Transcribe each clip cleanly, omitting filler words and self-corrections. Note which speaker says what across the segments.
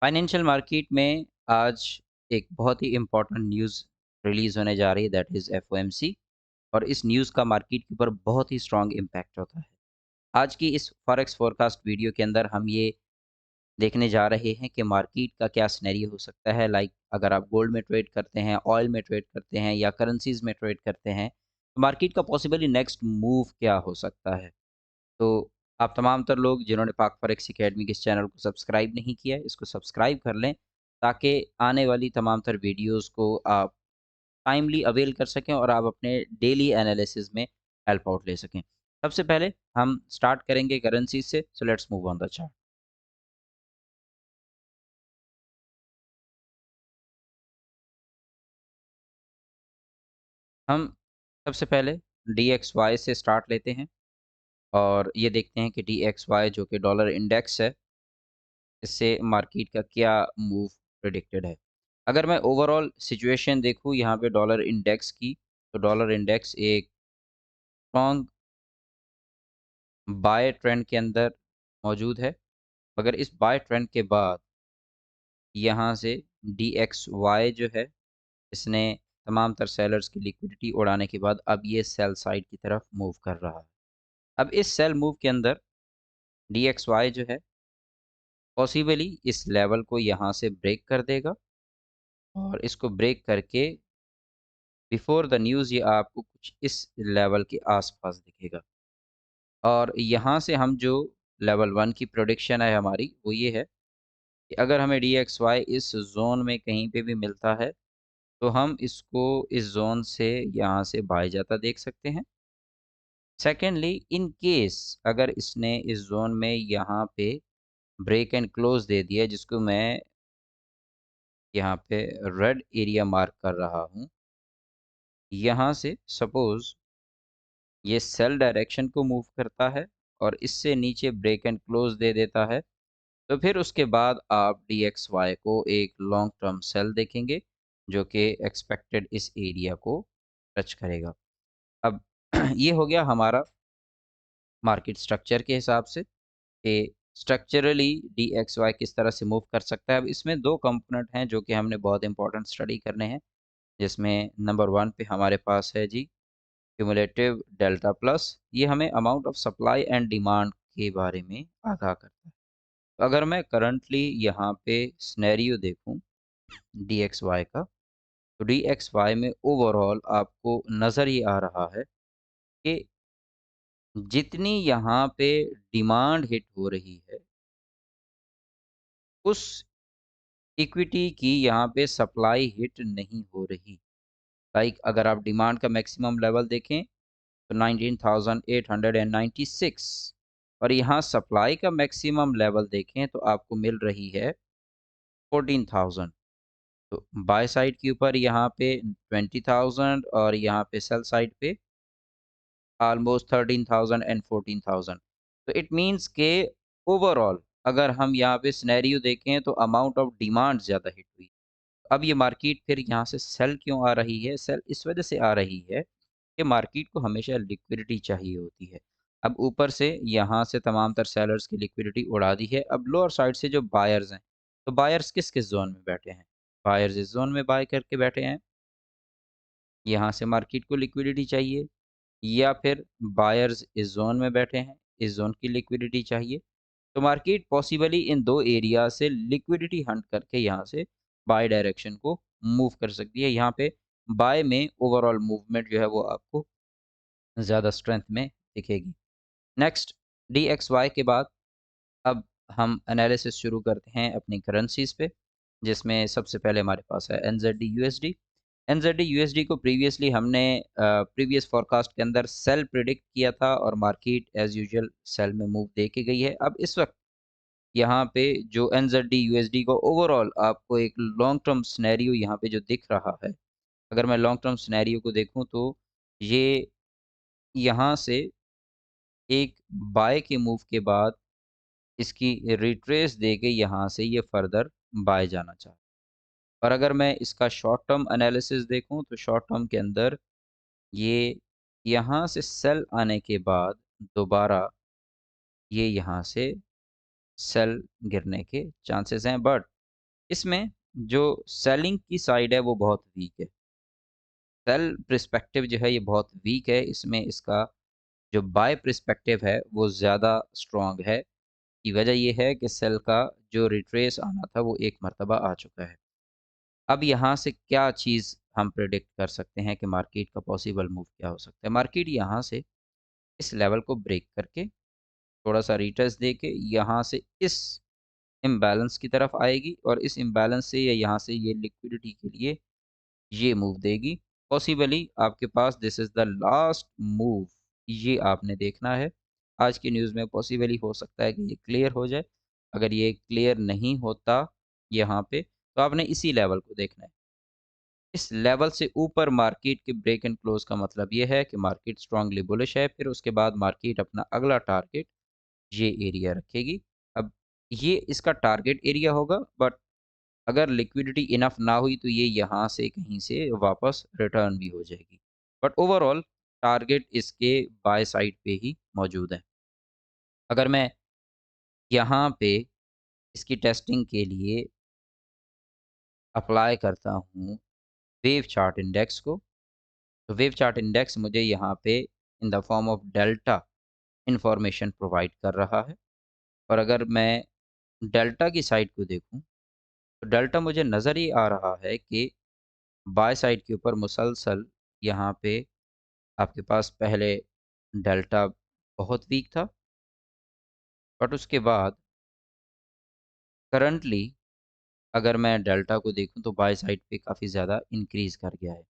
Speaker 1: Financial market में आज एक बहुत ही इम्पोर्टेंट न्यूज़ रिलीज़ होने जा रही है, दैट इज़ एफओएमसी। और इस न्यूज़ का मार्केट के ऊपर बहुत ही स्ट्रॉन्ग इम्पैक्ट होता है। आज की इस फॉरेक्स फोरकास्ट वीडियो के अंदर हम ये देखने जा रहे हैं कि मार्केट का क्या सिनेरियो हो सकता है। लाइक अगर आप गोल्ड में ट्रेड करते हैं, ऑयल में ट्रेड करते हैं या करेंसीज में ट्रेड करते हैं, तो मार्केट का पॉसिबली नेक्स्ट मूव क्या हो सकता है। तो आप तमाम तर लोग जिन्होंने पाक फॉरेक्स एकेडमी के इस चैनल को सब्सक्राइब नहीं किया है, इसको सब्सक्राइब कर लें ताकि आने वाली तमाम तर वीडियोस को आप टाइमली अवेल कर सकें और आप अपने डेली एनालिसिस में हेल्प आउट ले सकें। सबसे पहले हम स्टार्ट करेंगे करेंसी से, so let's move on the chart. हम सबसे पहले DXY से स्टार्ट लेते हैं और ये देखते हैं कि DXY जो कि डॉलर इंडेक्स है, इससे मार्केट का क्या मूव प्रेडिक्टेड है। अगर मैं ओवरऑल सिचुएशन देखूँ यहाँ पे डॉलर इंडेक्स की, तो डॉलर इंडेक्स एक स्ट्रॉन्ग बाय ट्रेंड के अंदर मौजूद है। मगर इस बाय ट्रेंड के बाद यहाँ से DXY जो है, इसने तमाम तर सेलर्स की लिक्विडिटी उड़ाने के बाद अब ये सेल साइड की तरफ मूव कर रहा है। अब इस सेल मूव के अंदर DXY जो है, पॉसिबली इस लेवल को यहाँ से ब्रेक कर देगा और इसको ब्रेक करके बिफोर द न्यूज़ ये आपको कुछ इस लेवल के आसपास दिखेगा। और यहाँ से हम जो लेवल 1 की प्रेडिक्शन है हमारी, वो ये है कि अगर हमें DXY इस ज़ोन में कहीं पे भी मिलता है, तो हम इसको इस ज़ोन से यहाँ से बाय जाता देख सकते हैं। सेकेंडली, इन केस अगर इसने इस ज़ोन में यहाँ पे ब्रेक एंड क्लोज़ दे दिया, जिसको मैं यहाँ पे रेड एरिया मार्क कर रहा हूँ, यहाँ से सपोज़ ये सेल डायरेक्शन को मूव करता है और इससे नीचे ब्रेक एंड क्लोज दे देता है, तो फिर उसके बाद आप DXY को एक लॉन्ग टर्म सेल देखेंगे जो कि एक्सपेक्टेड इस एरिया को टच करेगा। अब ये हो गया हमारा मार्केट स्ट्रक्चर के हिसाब से कि स्ट्रक्चरली DXY किस तरह से मूव कर सकता है। अब इसमें दो कंपोनेंट हैं जो कि हमने बहुत इंपॉर्टेंट स्टडी करने हैं, जिसमें नंबर वन पे हमारे पास है जी क्यूमुलेटिव डेल्टा प्लस। ये हमें amount of supply and demand के बारे में आगाह करता है। तो अगर मैं करंटली यहाँ पे सिनेरियो देखूँ DXY का, तो DXY में ओवरऑल आपको नज़र ये आ रहा है कि जितनी यहाँ पे डिमांड हिट हो रही है, उस इक्विटी की यहाँ पे सप्लाई हिट नहीं हो रही। लाइक अगर आप डिमांड का मैक्सिमम लेवल देखें तो 19,896, और यहाँ सप्लाई का मैक्सिमम लेवल देखें तो आपको मिल रही है 14,000। तो बाय साइड के ऊपर यहाँ पे 20,000 और यहाँ पे सेल साइड पे ऑलमोस्ट 13,000 एंड 14,000। तो इट मीन्स के ओवरऑल अगर हम यहाँ पे सिनेरियो देखें तो अमाउंट ऑफ डिमांड ज़्यादा हिट हुई। अब ये मार्केट फिर यहाँ से सेल क्यों आ रही है? सेल इस वजह से आ रही है कि मार्केट को हमेशा लिक्विडिटी चाहिए होती है। अब ऊपर से यहाँ से तमाम तर सेलर्स की लिक्विडिटी उड़ा दी है। अब लोअर साइड से जो बायर्स हैं, तो बायर्स किस-किस ज़ोन में बैठे हैं? बायर्स इस ज़ोन में बाय करके बैठे हैं। यहाँ से मार्केट को लिक्विडिटी चाहिए, या फिर बायर्स इस ज़ोन में बैठे हैं, इस ज़ोन की लिक्विडिटी चाहिए। तो मार्केट पॉसिबली इन 2 एरिया से लिक्विडिटी हंट करके यहाँ से बाय डायरेक्शन को मूव कर सकती है। यहाँ पे बाय में ओवरऑल मूवमेंट जो है वो आपको ज़्यादा स्ट्रेंथ में दिखेगी। नेक्स्ट DXY के बाद अब हम एनालिसिस शुरू करते हैं अपनी करेंसीज़ पे, जिसमें सबसे पहले हमारे पास है NZD USD। NZD USD को प्रीवियसली हमने प्रीवियस फोरकास्ट के अंदर सेल प्रेडिक्ट किया था और मार्केट एज़ यूजुअल सेल में मूव दे के गई है। अब इस वक़्त यहाँ पे जो NZD USD को ओवरऑल आपको एक लॉन्ग टर्म सिनेरियो यहाँ पे जो दिख रहा है, अगर मैं लॉन्ग टर्म सिनेरियो को देखूँ तो ये यहाँ से एक बाय के मूव के बाद इसकी रिट्रेस देके यहाँ से ये फर्दर बाय जाना चाहता है। और अगर मैं इसका शॉर्ट टर्म एनालिसिस देखूँ तो शॉर्ट टर्म के अंदर ये यहाँ से सेल आने के बाद दोबारा ये यहाँ से सेल गिरने के चांसेस हैं, बट इसमें जो सेलिंग की साइड है वो बहुत वीक है। सेल पर्सपेक्टिव जो है ये बहुत वीक है। इसमें इसका जो बाय पर्सपेक्टिव है वो ज़्यादा स्ट्रॉन्ग है। की वजह ये है कि सेल का जो रिट्रेस आना था वो एक मर्तबा आ चुका है। अब यहाँ से क्या चीज़ हम प्रेडिक्ट कर सकते हैं कि मार्केट का पॉसिबल मूव क्या हो सकता है। मार्केट यहाँ से इस लेवल को ब्रेक करके थोड़ा सा रिट्रेस दे के यहाँ से इस इम्बैलेंस की तरफ आएगी और इस इम्बैलेंस से या यहाँ से ये लिक्विडिटी के लिए ये मूव देगी। पॉसिबली आपके पास this is the last move, ये आपने देखना है। आज की न्यूज़ में पॉसिबली हो सकता है कि ये क्लियर हो जाए। अगर ये क्लियर नहीं होता यहाँ पे, तो आपने इसी लेवल को देखना है। इस लेवल से ऊपर मार्केट के ब्रेक एंड क्लोज़ का मतलब ये है कि मार्केट स्ट्रांगली बुलिश है, फिर उसके बाद मार्केट अपना अगला टारगेट ये एरिया रखेगी। अब ये इसका टारगेट एरिया होगा, बट अगर लिक्विडिटी इनफ ना हुई तो ये यहाँ से कहीं से वापस रिटर्न भी हो जाएगी। बट ओवरऑल टारगेट इसके बाय साइड पे ही मौजूद है। अगर मैं यहाँ पे इसकी टेस्टिंग के लिए अप्लाई करता हूँ वेव चार्ट इंडेक्स को, तो वेव चार्ट इंडेक्स मुझे यहाँ पे in the form of delta information provide कर रहा है। और अगर मैं डेल्टा की साइड को देखूँ, तो डेल्टा मुझे नज़र ये आ रहा है कि बाय साइड के ऊपर मुसलसल यहाँ पे आपके पास पहले डेल्टा बहुत वीक था, बट उसके बाद करंटली अगर मैं डेल्टा को देखूँ तो बाय साइड पे काफ़ी ज़्यादा इंक्रीज़ कर गया है।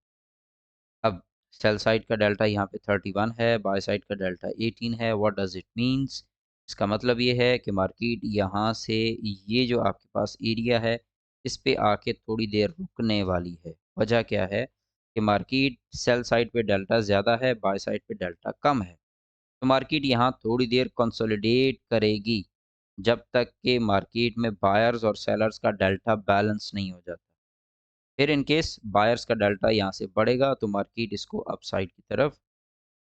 Speaker 1: अब सेल साइड का डेल्टा यहाँ पे 31 है, बाय साइड का डेल्टा 18 है। What does it means? इसका मतलब ये है कि मार्केट यहाँ से ये जो आपके पास एरिया है, इस पे आके थोड़ी देर रुकने वाली है। वजह क्या है कि मार्केट सेल साइड पे डेल्टा ज़्यादा है, बाय साइड पे डेल्टा कम है। तो मार्केट यहाँ थोड़ी देर कंसोलिडेट करेगी, जब तक कि मार्केट में बायर्स और सेलर्स का डेल्टा बैलेंस नहीं हो जाता। फिर इन केस बायर्स का डेल्टा यहाँ से बढ़ेगा तो मार्केट इसको अपसाइड की तरफ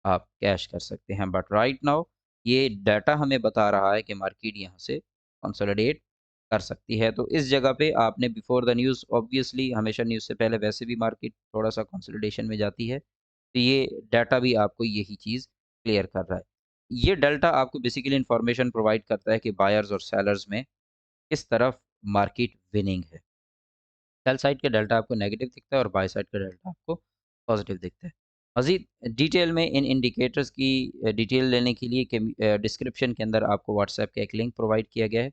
Speaker 1: आप कैश कर सकते हैं। बट राइट नाउ ये डाटा हमें बता रहा है कि मार्केट यहाँ से कंसोलिडेट कर सकती है। तो इस जगह पे आपने बिफोर द न्यूज़, ऑब्वियसली हमेशा न्यूज़ से पहले वैसे भी मार्केट थोड़ा सा कंसोलिडेशन में जाती है। तो ये डाटा भी आपको यही चीज़ क्लियर कर रहा है। ये डेल्टा आपको बेसिकली इन्फॉर्मेशन प्रोवाइड करता है कि बायर्स और सेलर्स में किस तरफ मार्केट विनिंग है। सेल साइड का डेल्टा आपको नेगेटिव दिखता है और बाय साइड का डेल्टा आपको पॉजिटिव दिखता है। मज़ीद डिटेल में इन इंडिकेटर्स की डिटेल लेने के लिए डिस्क्रिप्शन के अंदर आपको व्हाट्सएप का एक लिंक प्रोवाइड किया गया है।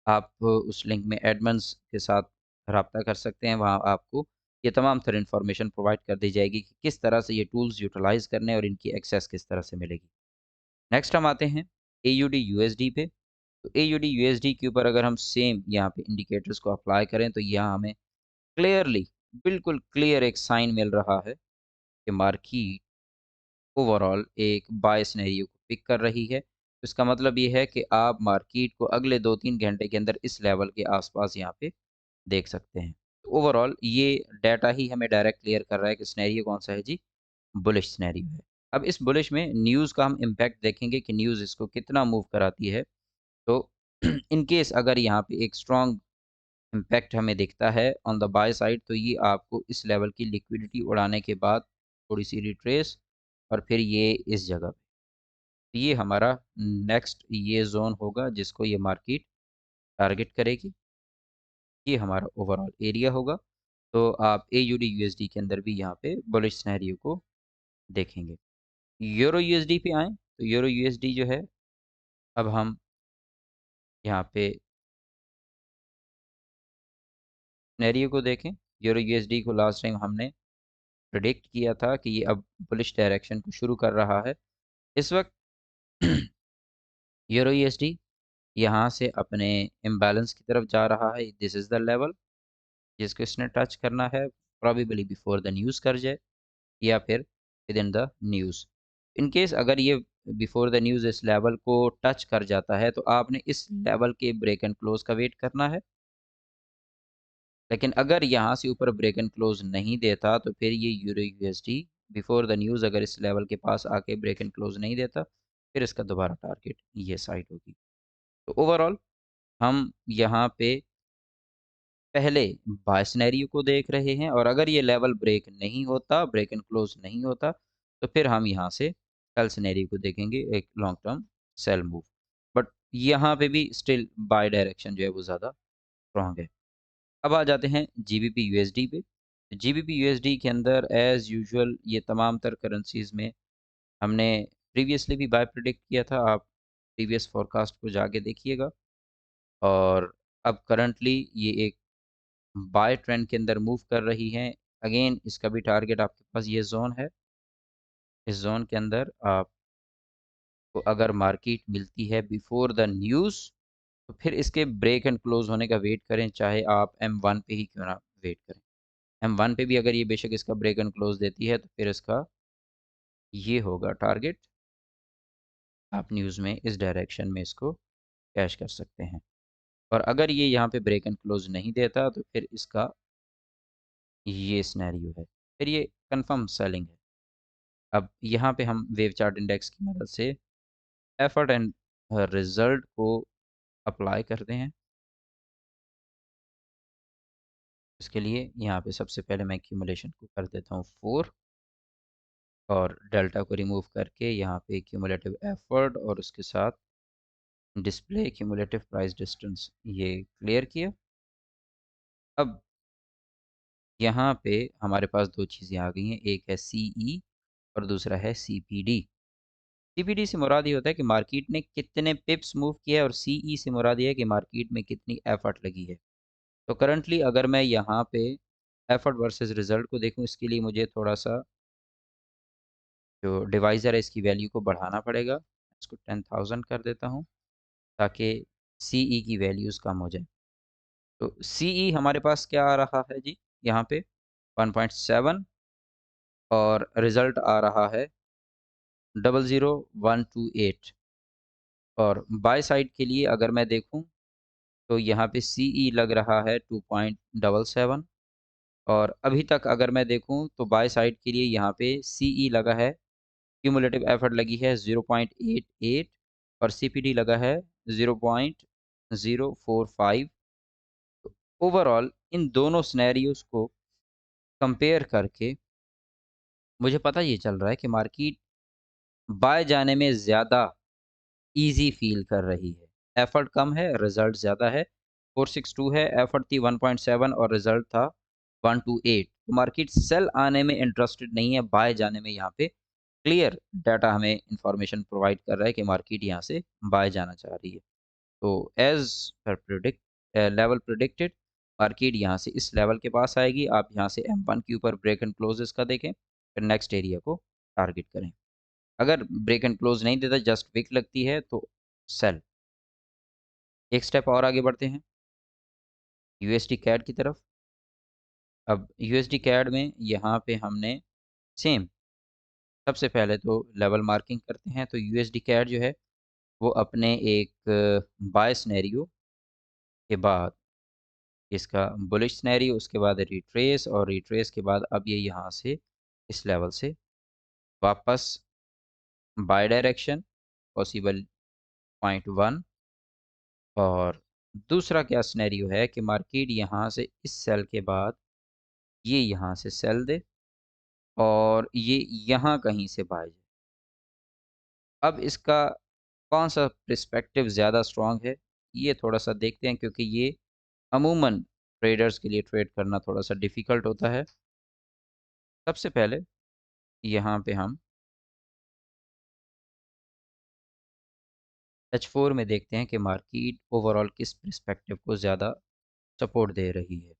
Speaker 1: आप उस लिंक में एडमन्स के साथ रब्ता कर सकते हैं। वहाँ आपको ये तमाम तरह इन्फॉर्मेशन प्रोवाइड कर दी जाएगी कि किस तरह से ये टूल्स यूटिलाइज़ करने और इनकी एक्सेस किस तरह से मिलेगी। नेक्स्ट हम आते हैं AUD USD पे। तो AUD USD के ऊपर अगर हम सेम यहाँ पे इंडिकेटर्स को अप्लाई करें तो यहाँ हमें क्लियरली, बिल्कुल क्लियर एक साइन मिल रहा है कि मार्केट ओवरऑल एक बाय सिनेरियो को पिक कर रही है। तो इसका मतलब ये है कि आप मार्केट को अगले 2-3 घंटे के अंदर इस लेवल के आस-पास यहाँ पे देख सकते हैं। तो ओवरऑल ये डाटा ही हमें डायरेक्ट क्लियर कर रहा है कि सिनेरियो कौन-सा है जी, बुलिश सिनेरियो है। अब इस बुलिश में न्यूज़ का हम इम्पैक्ट देखेंगे कि न्यूज़ इसको कितना मूव कराती है। तो इन केस अगर यहाँ पे एक स्ट्रॉन्ग इम्पैक्ट हमें दिखता है ऑन द बाय साइड, तो ये आपको इस लेवल की लिक्विडिटी उड़ाने के बाद थोड़ी सी रिट्रेस और फिर ये इस जगह पे, तो ये हमारा नेक्स्ट ये जोन होगा जिसको ये मार्केट टारगेट करेगी। ये हमारा ओवरऑल एरिया होगा। तो आप AUD USD के अंदर भी यहाँ पे बुलिश सिनेरियो को देखेंगे। यूरो USD पे आएँ तो यूरो USD जो है, अब हम यहाँ पे सिनेरियो को देखें। यूरो USD को लास्ट टाइम हमने प्रेडिक्ट किया था कि ये अब बुलिश डायरेक्शन को शुरू कर रहा है। इस वक़्त यूरो यूएसडी यहाँ से अपने इम्बैलेंस की तरफ जा रहा है। दिस इज़ द लेवल जिसको इसने टच करना है, प्रोबेबली बिफोर द न्यूज़ कर जाए या फिर with in the news. In case अगर ये बिफोर द न्यूज़ इस लेवल को टच कर जाता है तो आपने इस लेवल के ब्रेक एंड क्लोज़ का वेट करना है। लेकिन अगर यहाँ से ऊपर ब्रेक एंड क्लोज़ नहीं देता तो फिर ये euro USD before the news अगर इस लेवल के पास आके ब्रेक एंड क्लोज़ नहीं देता, फिर इसका दोबारा टारगेट ये साइड होगी। तो ओवरऑल हम यहाँ पे पहले बाय सिनेरियो को देख रहे हैं और अगर ये लेवल ब्रेक नहीं होता, ब्रेक एंड क्लोज नहीं होता, तो फिर हम यहाँ से सेल सिनेरियो को देखेंगे, एक long term cell move. But यहाँ पे भी स्टिल बाय डायरेक्शन जो है वो ज़्यादा स्ट्रॉन्ग है। अब आ जाते हैं जीबीपी यूएसडी पे। जीबीपी यूएसडी के अंदर एज यूजुअल ये तमाम तर करेंसीज में हमने प्रीवियसली भी बाय प्रिडिक्ट किया था। आप प्रीवियस फोरकास्ट को जाके देखिएगा। और अब करंटली ये एक बाय ट्रेंड के अंदर मूव कर रही हैं। अगेन इसका भी टारगेट आपके पास ये जोन है। इस जोन के अंदर आपको अगर मार्केट मिलती है बिफोर द न्यूज़, तो फिर इसके ब्रेक एंड क्लोज होने का वेट करें, चाहे आप M1 पे ही क्यों ना वेट करें। M1 पे भी अगर ये बेशक इसका ब्रेक एंड क्लोज देती है, तो फिर इसका ये होगा टारगेट। आप न्यूज़ में इस डायरेक्शन में इसको कैश कर सकते हैं। और अगर ये यहाँ पे ब्रेक एंड क्लोज नहीं देता, तो फिर इसका ये सिनेरियो है, फिर ये कंफर्म सेलिंग है। अब यहाँ पे हम वेव चार्ट इंडेक्स की मदद से एफर्ट एंड रिजल्ट को अप्लाई करते हैं। इसके लिए यहाँ पे सबसे पहले मैं एक्यूमुलेशन को कर देता हूँ 4 और डेल्टा को रिमूव करके यहाँ पे क्यूमुलेटिव एफर्ट और उसके साथ डिस्प्ले क्यूमुलेटिव प्राइस डिस्टेंस ये क्लियर किया। अब यहाँ पे हमारे पास दो चीज़ें आ गई हैं, एक है सीई और दूसरा है सीपीडी। सीपीडी से मुराद ये होता है कि मार्केट ने कितने पिप्स मूव किया है और सीई से मुराद ये है कि मार्केट में कितनी एफर्ट लगी है। तो करंटली अगर मैं यहाँ पे एफर्ट वर्सेस रिजल्ट को देखूँ, इसके लिए मुझे थोड़ा सा जो डिवाइज़र है इसकी वैल्यू को बढ़ाना पड़ेगा। इसको 10,000 कर देता हूँ ताकि सीई की वैल्यूज़ कम हो जाए। तो सीई हमारे पास क्या आ रहा है जी, यहाँ पे 1.7 और रिजल्ट आ रहा है 00128। और बाय साइड के लिए अगर मैं देखूँ, तो यहाँ पे सीई लग रहा है 2.77 और अभी तक अगर मैं देखूँ तो बाय साइड के लिए यहाँ पे सीई लगा है, क्यूमुलेटिव एफर्ट लगी है 0.88 और सीपीडी लगा है 0.045। तो ओवरऑल इन दोनों सिनेरियोज को कंपेयर करके मुझे पता ये चल रहा है कि मार्केट बाय जाने में ज़्यादा ईज़ी फ़ील कर रही है। एफ़र्ट कम है, रिज़ल्ट ज़्यादा है। 462 है, एफ़र्ट थी 1.7 और रिज़ल्ट था 128। तो मार्केट सेल आने में इंटरेस्टेड नहीं है, बाय जाने में यहाँ पे क्लियर डाटा हमें इन्फॉर्मेशन प्रोवाइड कर रहा है कि मार्केट यहाँ से बाय जाना चाह रही है। तो as per level predicted market यहाँ से इस लेवल के पास आएगी। आप यहाँ से M1 के ऊपर ब्रेक एंड क्लोज़ेस का देखें, फिर नेक्स्ट एरिया को टारगेट करें। अगर ब्रेक एंड क्लोज नहीं देता, जस्ट विक लगती है, तो सेल। एक स्टेप और आगे बढ़ते हैं यूएसडी कैड की तरफ। अब यूएसडी कैड में यहाँ पे हमने सेम सबसे पहले तो लेवल मार्किंग करते हैं। तो यूएसडी कैड जो है वो अपने एक बाय सिनेरियो के बाद इसका बुलिश सिनेरियो, उसके बाद रिट्रेस और रिट्रेस के बाद अब ये यहाँ से इस लेवल से वापस बाय डायरेक्शन पॉसिबल 0.1। और दूसरा क्या सिनेरियो है कि मार्केट यहाँ से इस सेल के बाद ये यहाँ से सेल दे और ये यहाँ कहीं से बाय जाए। अब इसका कौन सा पर्सपेक्टिव ज़्यादा स्ट्रॉन्ग है, ये थोड़ा सा देखते हैं, क्योंकि ये अमूमन ट्रेडर्स के लिए ट्रेड करना थोड़ा सा डिफ़िकल्ट होता है। सबसे पहले यहाँ पे हम H4 में देखते हैं कि मार्केट ओवरऑल किस पर्सपेक्टिव को ज़्यादा सपोर्ट दे रही है।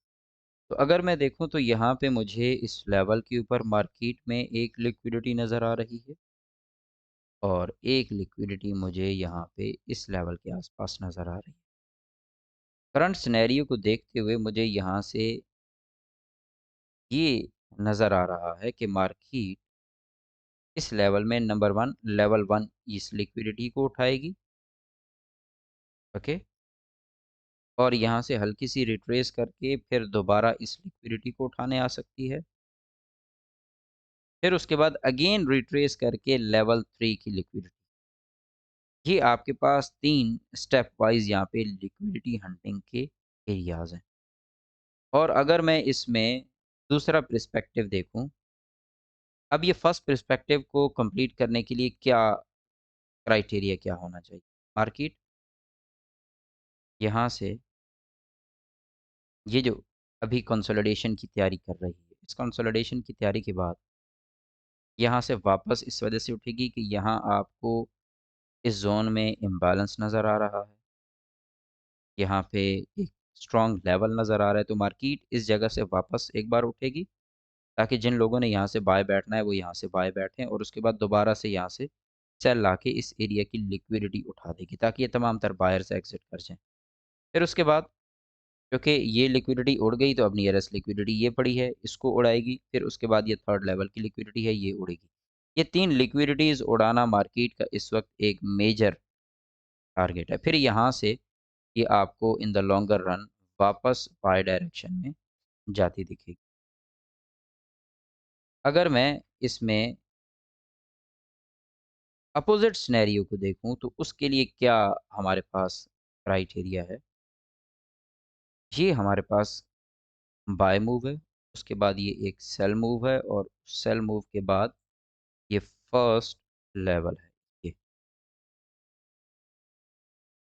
Speaker 1: तो अगर मैं देखूँ तो यहाँ पे मुझे इस लेवल के ऊपर मार्केट में एक लिक्विडिटी नज़र आ रही है और एक लिक्विडिटी मुझे यहाँ पे इस लेवल के आसपास नज़र आ रही है। करंट सिनेरियो को देखते हुए मुझे यहाँ से ये नज़र आ रहा है कि मार्केट इस लेवल में नंबर 1 लेवल 1 इस लिक्विडिटी को उठाएगी, ओके, और यहाँ से हल्की सी रिट्रेस करके फिर दोबारा इस लिक्विडिटी को उठाने आ सकती है। फिर उसके बाद अगेन रिट्रेस करके लेवल 3 की लिक्विडिटी। ये आपके पास 3 स्टेप वाइज़ यहाँ पे लिक्विडिटी हंटिंग के एरियाज़ हैं। और अगर मैं इसमें दूसरा पर्सपेक्टिव देखूं, अब ये फर्स्ट पर्सपेक्टिव को कंप्लीट करने के लिए क्या क्राइटेरिया क्या होना चाहिए? मार्केट यहाँ से ये जो अभी कंसोलिडेशन की तैयारी कर रही है, इस कंसोलिडेशन की तैयारी के बाद यहाँ से वापस इस वजह से उठेगी कि यहाँ आपको इस जोन में इम्बैलेंस नज़र आ रहा है, यहाँ पे एक स्ट्रॉन्ग लेवल नज़र आ रहा है, तो मार्केट इस जगह से वापस एक बार उठेगी, ताकि जिन लोगों ने यहाँ से बाय बैठना है वो यहाँ से बाय बैठें, और उसके बाद दोबारा से यहाँ से सेल ला के इस एरिया की लिक्विडिटी उठा देगी, ताकि ये तमाम तर बायर्स एग्जिट कर जाएं। फिर उसके बाद क्योंकि ये लिक्विडिटी उड़ गई, तो अब नियरेस्ट लिक्विडिटी ये पड़ी है, इसको उड़ाएगी। फिर उसके बाद ये थर्ड लेवल की लिक्विडिटी है, ये उड़ेगी। ये 3 लिक्विडिटीज़ उड़ाना मार्केट का इस वक्त एक मेजर टारगेट है। फिर यहाँ से ये आपको इन द लॉन्गर रन वापस बाय डायरेक्शन में जाती दिखेगी। अगर मैं इसमें अपोजिट सिनेरियो को देखूं, तो उसके लिए क्या हमारे पास क्राइटेरिया है? ये हमारे पास बाय मूव है, उसके बाद ये एक सेल मूव है, और सेल मूव के बाद ये फर्स्ट लेवल है। ये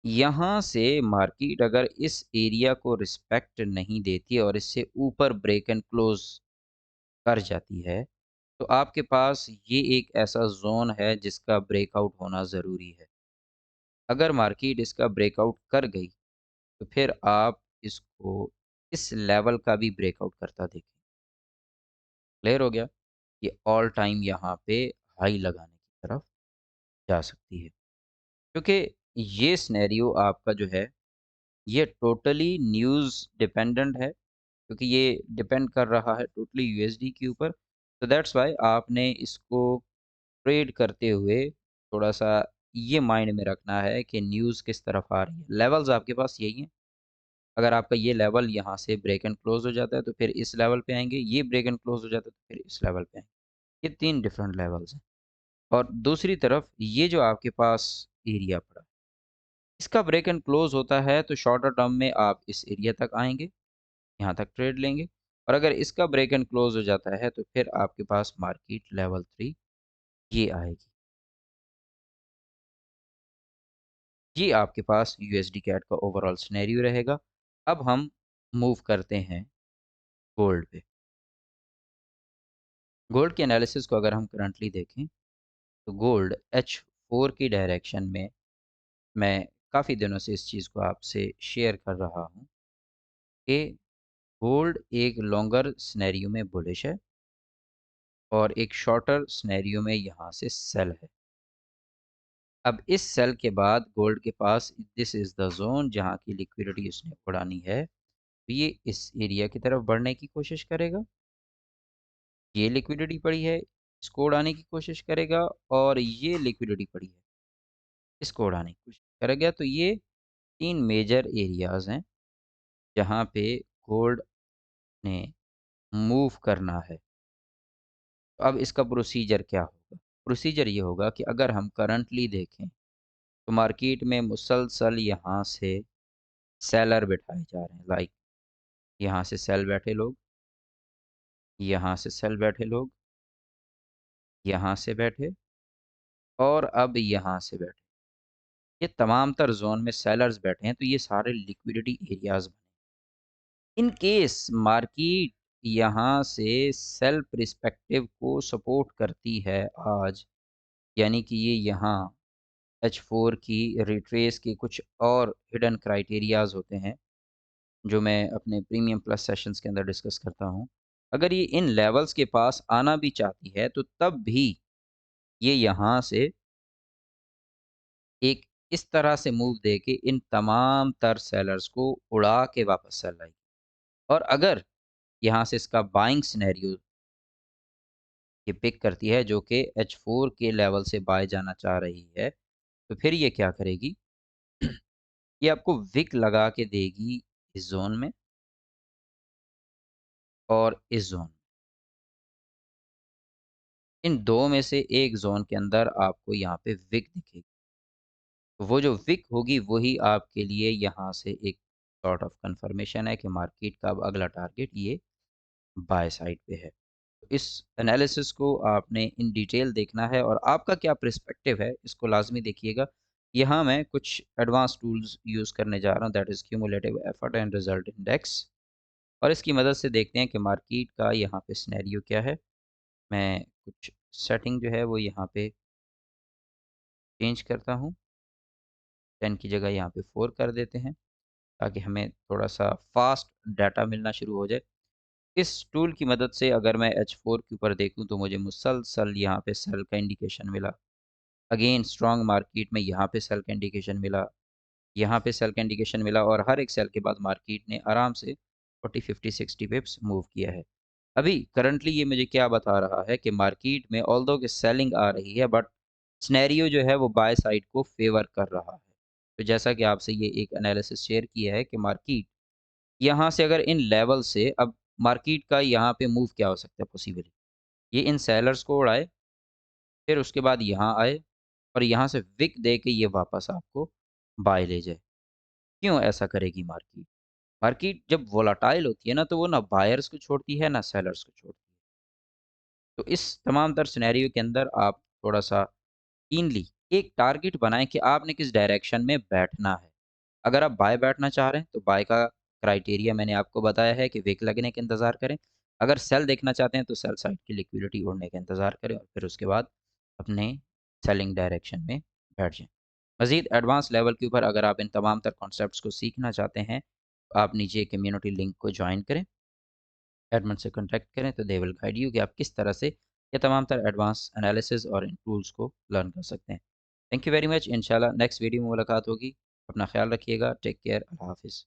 Speaker 1: यहाँ से मार्केट अगर इस एरिया को रिस्पेक्ट नहीं देती और इससे ऊपर ब्रेक एंड क्लोज कर जाती है, तो आपके पास ये एक ऐसा जोन है जिसका ब्रेकआउट होना ज़रूरी है। अगर मार्केट इसका ब्रेकआउट कर गई, तो फिर आप इसको इस लेवल का भी ब्रेकआउट करता देखें। क्लियर हो गया? ये ऑल टाइम यहाँ पे हाई लगाने की तरफ जा सकती है, क्योंकि ये सिनेरियो आपका जो है ये टोटली न्यूज़ डिपेंडेंट है, क्योंकि ये डिपेंड कर रहा है टोटली यूएसडी के ऊपर। तो दैट्स व्हाई आपने इसको ट्रेड करते हुए थोड़ा-सा ये माइंड में रखना है कि न्यूज़ किस तरफ आ रही है। लेवल्स आपके पास यही हैं। अगर आपका ये लेवल यहाँ से ब्रेक एंड क्लोज़ हो जाता है, तो फिर इस लेवल पे आएँगे, ये ब्रेक एंड क्लोज़ हो जाता है, तो फिर इस लेवल पे आएँगे। ये 3 डिफरेंट लेवल्स हैं। और दूसरी तरफ ये जो आपके पास एरिया पड़ा, इसका ब्रेक एंड क्लोज़ होता है, तो शॉर्टर टर्म में आप इस एरिया तक आएँगे, यहाँ तक ट्रेड लेंगे, और अगर इसका ब्रेक एंड क्लोज़ हो जाता है, तो फिर आपके पास मार्केट लेवल 3 ये आएगी। ये आपके पास यूएसडी कैड का ओवरऑल सिनेरियो रहेगा। अब हम मूव करते हैं गोल्ड पे। गोल्ड के एनालिसिस को अगर हम करंटली देखें, तो गोल्ड H4 की डायरेक्शन में मैं काफ़ी दिनों से इस चीज़ को आपसे शेयर कर रहा हूँ कि गोल्ड एक लॉन्गर सिनेरियो में बुलिश है, और एक शॉर्टर सिनेरियो में यहाँ से सेल है। अब इस सेल के बाद गोल्ड के पास दिस इज़ द ज़ोन जहाँ की लिक्विडिटी उसने उड़ानी है। तो ये इस एरिया की तरफ बढ़ने की कोशिश करेगा। ये लिक्विडिटी पड़ी है, इसको उड़ाने की कोशिश करेगा, और ये लिक्विडिटी पड़ी है, इसको उड़ाने की कोशिश करेगा। तो ये 3 मेजर एरियाज़ हैं जहाँ पे गोल्ड ने मूव करना है। तो अब इसका प्रोसीजर क्या होगा? प्रोसीजर ये होगा कि अगर हम करंटली देखें, तो मार्केट में मुसलसल यहाँ से सेलर बिठाए जा रहे हैं। लाइक यहाँ से सेल बैठे लोग, यहाँ से सेल बैठे लोग, यहाँ से बैठे, और अब यहाँ से बैठे। ये तमाम तर ज़ोन में सेलर्स बैठे हैं, तो ये सारे लिक्विडिटी एरियाज़ बने। इन केस मार्केट यहाँ से सेल पर्सपेक्टिव को सपोर्ट करती है आज, यानी कि ये यहाँ H4 की रिट्रेस के कुछ और हिडन क्राइटेरियाज़ होते हैं, जो मैं अपने प्रीमियम प्लस सेशंस के अंदर डिस्कस करता हूँ। अगर ये इन लेवल्स के पास आना भी चाहती है, तो तब भी ये यहाँ से एक इस तरह से मूव दे के इन तमाम तर सेलर्स को उड़ा के वापस सेल आएगी। और अगर यहाँ से इसका बाइंग सिनेरियो ये पिक करती है, जो कि H4 के लेवल से बाय जाना चाह रही है, तो फिर ये क्या करेगी? ये आपको विक लगा के देगी इस ज़ोन में और इस ज़ोन में। इन 2 में से एक ज़ोन के अंदर आपको यहाँ पे विक दिखेगी। तो वो जो विक होगी वही आपके लिए यहाँ से एक सॉर्ट ऑफ कंफर्मेशन है कि मार्केट का अब अगला टारगेट ये बाय साइड पे है। इस एनालिसिस को आपने इन डिटेल देखना है और आपका क्या पर्सपेक्टिव है इसको लाजमी देखिएगा। यहाँ मैं कुछ एडवांस टूल्स यूज़ करने जा रहा हूँ, that is cumulative effort and result index, और इसकी मदद से देखते हैं कि मार्केट का यहाँ पे सिनेरियो क्या है। मैं कुछ सेटिंग जो है वो यहाँ पे चेंज करता हूँ, 10 की जगह यहाँ पे 4 कर देते हैं ताकि हमें थोड़ा सा फास्ट डाटा मिलना शुरू हो जाए। इस टूल की मदद से अगर मैं H4 के ऊपर देखूँ तो मुझे मुसलसल यहाँ पे सेल का इंडिकेशन मिला। अगेन स्ट्रॉन्ग मार्केट में यहाँ पे सेल का इंडिकेशन मिला, यहाँ पे सेल का इंडिकेशन मिला, और हर एक सेल के बाद मार्केट ने आराम से 40, 50, 60 पिप्स मूव किया है। अभी करंटली ये मुझे क्या बता रहा है कि मार्केट में ऑल्दो कि सेलिंग आ रही है, बट सिनेरियो जो है वो बाय साइड को फेवर कर रहा है। तो जैसा कि आपसे ये एक एनालिसिस शेयर किया है कि मार्केट यहाँ से अगर इन लेवल से अब मार्केट का यहाँ पे मूव क्या हो सकता है पॉसिबली, ये इन सेलर्स को उड़ाए, फिर उसके बाद यहाँ आए और यहाँ से विक दे के ये वापस आपको बाय ले जाए। क्यों ऐसा करेगी मार्केट? मार्केट जब वोलेटाइल होती है ना, तो वो ना बायर्स को छोड़ती है ना सेलर्स को छोड़ती है। तो इस तमाम तर सिनेरियो के अंदर आप थोड़ा-सा कीनली एक टारगेट बनाएँ कि आपने किस डायरेक्शन में बैठना है। अगर आप बाय बैठना चाह रहे हैं, तो बाय का क्राइटेरिया मैंने आपको बताया है कि विक लगने का इंतज़ार करें। अगर सेल देखना चाहते हैं, तो सेल साइड की लिक्विडिटी उड़ने का इंतज़ार करें और फिर उसके बाद अपने सेलिंग डायरेक्शन में बैठ जाएँ। मज़ीद एडवांस लेवल के ऊपर अगर आप इन तमाम तर कॉन्सेप्ट्स को सीखना चाहते हैं, तो आप नीचे कम्युनिटी लिंक को जॉइन करें, एडमिन से कॉन्टैक्ट करें, तो दे विल गाइड यू कि आप किस तरह से ये तमाम तर एडवांस एनालिसिस और इन टूल्स को लर्न कर सकते हैं। Thank you very much. इंशाल्लाह नेक्स्ट वीडियो में मुलाकात होगी। अपना ख्याल रखिएगा। Take care. अल्लाह हाफ़िज़।